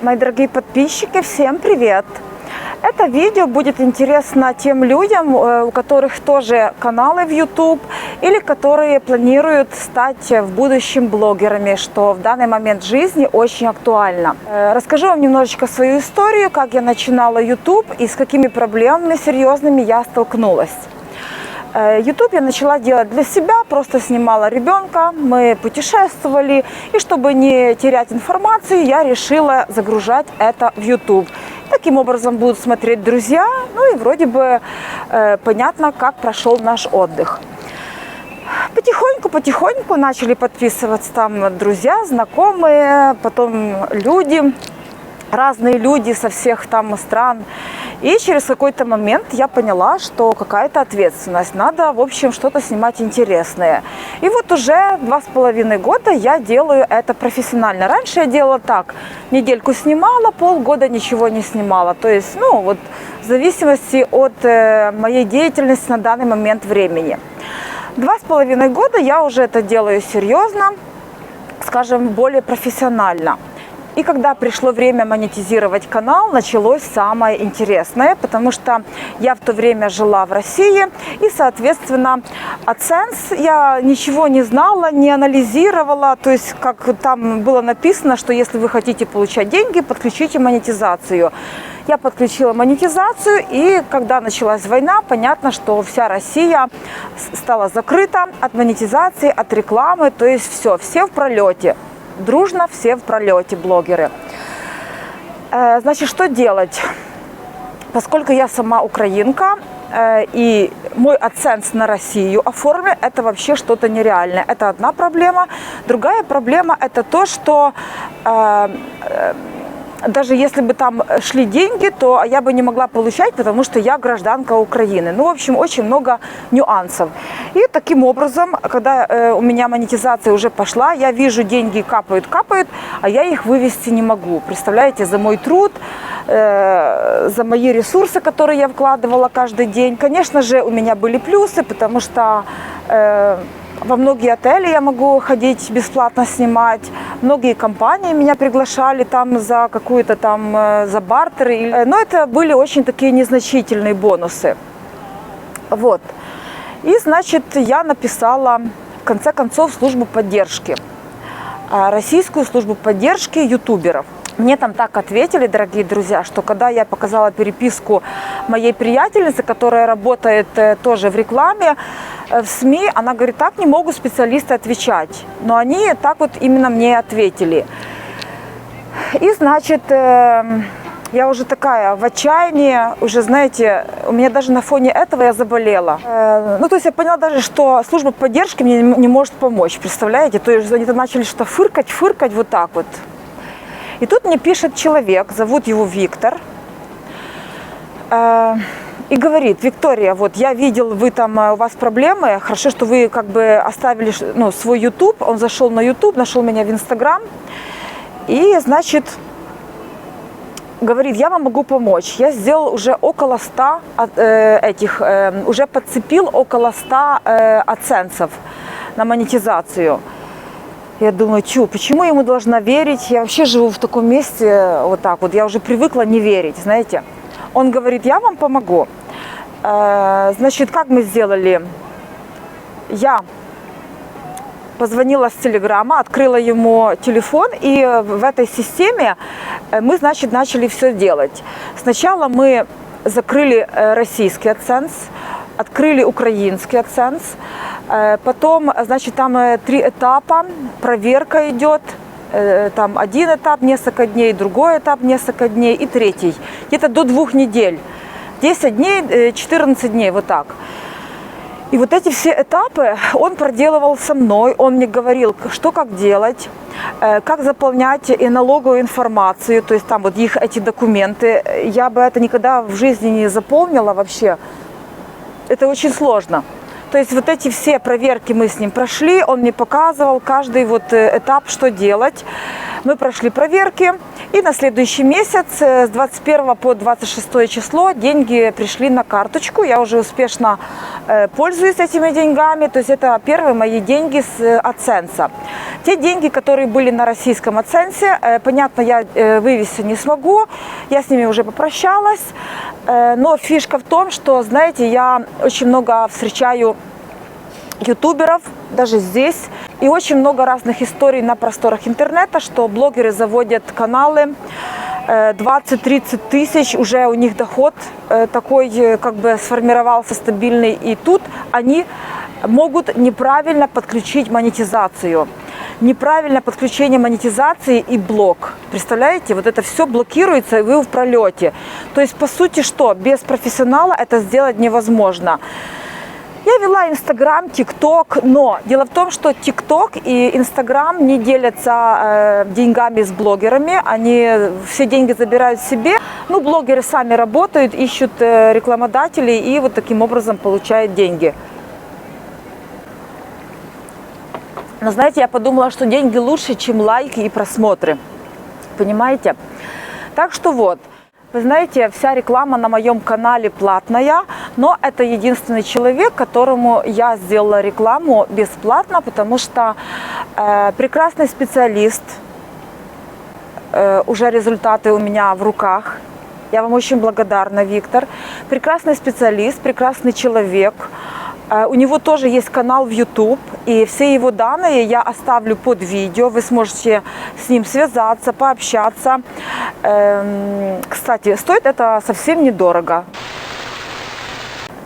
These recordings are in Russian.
Мои дорогие подписчики, всем привет! Это видео будет интересно тем людям, у которых тоже каналы в YouTube или которые планируют стать в будущем блогерами, что в данный момент жизни очень актуально. Расскажу вам немножечко свою историю, как я начинала YouTube и с какими проблемами серьезными я столкнулась. YouTube я начала делать для себя, просто снимала ребенка, мы путешествовали, и чтобы не терять информацию, я решила загружать это в YouTube. Таким образом будут смотреть друзья, ну и вроде бы понятно, как прошел наш отдых. Потихоньку начали подписываться там друзья, знакомые, потом люди, разные люди со всех там стран. И через какой-то момент я поняла, что какая-то ответственность. Надо, в общем, что-то снимать интересное. И вот уже 2,5 года я делаю это профессионально. Раньше я делала так. Недельку снимала, полгода ничего не снимала. То есть, в зависимости от моей деятельности на данный момент времени. 2,5 года я уже это делаю серьезно, скажем, более профессионально. И когда пришло время монетизировать канал, началось самое интересное, потому что я в то время жила в России, и, соответственно, AdSense я ничего не знала, не анализировала, то есть, как там было написано, что если вы хотите получать деньги, подключите монетизацию. Я подключила монетизацию, и когда началась война, понятно, что вся Россия стала закрыта от монетизации, от рекламы, то есть все в пролете. Дружно все в пролете блогеры. Значит, что делать? Поскольку я сама украинка, и мой AdSense на Россию оформлен, это вообще что-то нереальное. Это одна проблема. Другая проблема – это то, что даже если бы там шли деньги, то я бы не могла получать, потому что я гражданка Украины. В общем, очень много нюансов. И таким образом, когда у меня монетизация уже пошла, я вижу, деньги капают, а я их вывести не могу. Представляете, за мой труд, за мои ресурсы, которые я вкладывала каждый день. Конечно же, у меня были плюсы, потому что во многие отели я могу ходить бесплатно снимать. Многие компании меня приглашали там за какую-то там, за бартеры. Но это были очень такие незначительные бонусы. Вот. И, значит, я написала, в конце концов, службу поддержки. Российскую службу поддержки ютуберов. Мне там так ответили, дорогие друзья, что когда я показала переписку моей приятельницы, которая работает тоже в рекламе, в СМИ, она говорит, так не могут специалисты отвечать. Но они так вот именно мне ответили. И, значит, я уже такая в отчаянии, уже, знаете, у меня даже на фоне этого я заболела. То есть я поняла даже, что служба поддержки мне не может помочь, представляете? То есть они там начали что-то фыркать вот так вот. И тут мне пишет человек, зовут его Виктор, и говорит, Виктория, вот я видел, вы там, у вас проблемы, хорошо, что вы как бы оставили свой YouTube, он зашел на YouTube, нашел меня в Instagram, и, значит, говорит, я вам могу помочь. Я сделал уже около 100 уже подцепил около 100 AdSense на монетизацию. Я думаю, почему я ему должна верить? Я вообще живу в таком месте вот так вот. Я уже привыкла не верить, знаете. Он говорит, я вам помогу. Значит, как мы сделали? Я позвонила с Телеграма, открыла ему телефон, и в этой системе мы, значит, начали все делать. Сначала мы закрыли российский AdSense, открыли украинский AdSense. Потом, значит, там 3 этапа, проверка идет, там один этап несколько дней, другой этап несколько дней и третий. Где-то до 2 недель, 10 дней, 14 дней, вот так. И вот эти все этапы он проделывал со мной, он мне говорил, что как делать, как заполнять и налоговую информацию, то есть там вот их эти документы. Я бы это никогда в жизни не заполнила вообще, это очень сложно. То есть вот эти все проверки мы с ним прошли, он мне показывал каждый вот этап, что делать. Мы прошли проверки, и на следующий месяц, с 21 по 26 число, деньги пришли на карточку. Я уже успешно пользуюсь этими деньгами, то есть это первые мои деньги с AdSense. Те деньги, которые были на российском AdSense, понятно, я вывести не смогу, я с ними уже попрощалась, но фишка в том, что, знаете, я очень много встречаю ютуберов, даже здесь, и очень много разных историй на просторах интернета, что блогеры заводят каналы, 20-30 тысяч, уже у них доход такой как бы сформировался стабильный, и тут они могут неправильно подключить монетизацию. Неправильное подключение монетизации и блок. Представляете, вот это все блокируется, и вы в пролете. То есть, по сути, что? Без профессионала это сделать невозможно. Я вела Инстаграм, ТикТок, но дело в том, что ТикТок и Инстаграм не делятся деньгами с блогерами, они все деньги забирают себе. Ну, блогеры сами работают, ищут рекламодателей и вот таким образом получают деньги. Но знаете, я подумала, что деньги лучше, чем лайки и просмотры. Понимаете? Так что вот. Вы знаете, вся реклама на моем канале платная, но это единственный человек, которому я сделала рекламу бесплатно, потому что прекрасный специалист, уже результаты у меня в руках. Я вам очень благодарна, Виктор. Прекрасный специалист, прекрасный человек. У него тоже есть канал в YouTube, и все его данные я оставлю под видео. Вы сможете с ним связаться, пообщаться. Кстати, стоит это совсем недорого.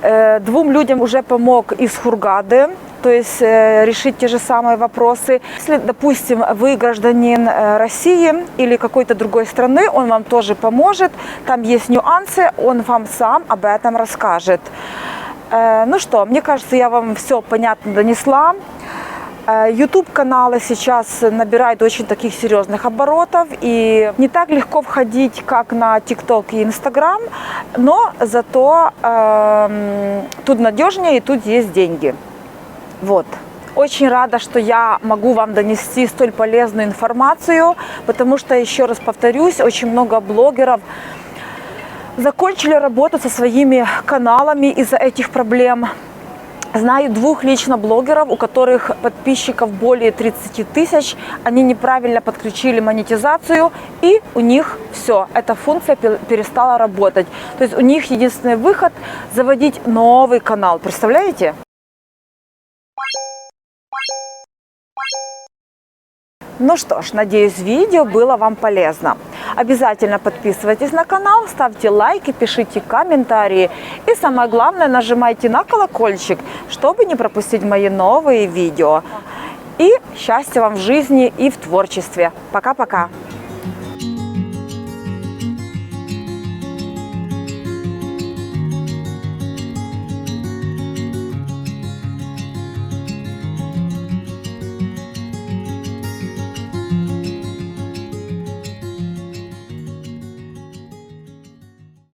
2 людям уже помог из Хургады, то есть решить те же самые вопросы. Если, допустим, вы гражданин России или какой-то другой страны, он вам тоже поможет. Там есть нюансы, он вам сам об этом расскажет. Ну что, мне кажется, я вам все понятно донесла. YouTube-каналы сейчас набирают очень таких серьезных оборотов. И не так легко входить, как на TikTok и Instagram, но зато тут надежнее и тут есть деньги. Вот. Очень рада, что я могу вам донести столь полезную информацию, потому что, еще раз повторюсь, очень много блогеров закончили работу со своими каналами из-за этих проблем. Знаю 2 лично блогеров, у которых подписчиков более 30 тысяч. Они неправильно подключили монетизацию, и у них все, эта функция перестала работать. То есть у них единственный выход – заводить новый канал. Представляете? Ну что ж, надеюсь, видео было вам полезно. Обязательно подписывайтесь на канал, ставьте лайки, пишите комментарии. И самое главное, нажимайте на колокольчик, чтобы не пропустить мои новые видео. И счастья вам в жизни и в творчестве. Пока-пока!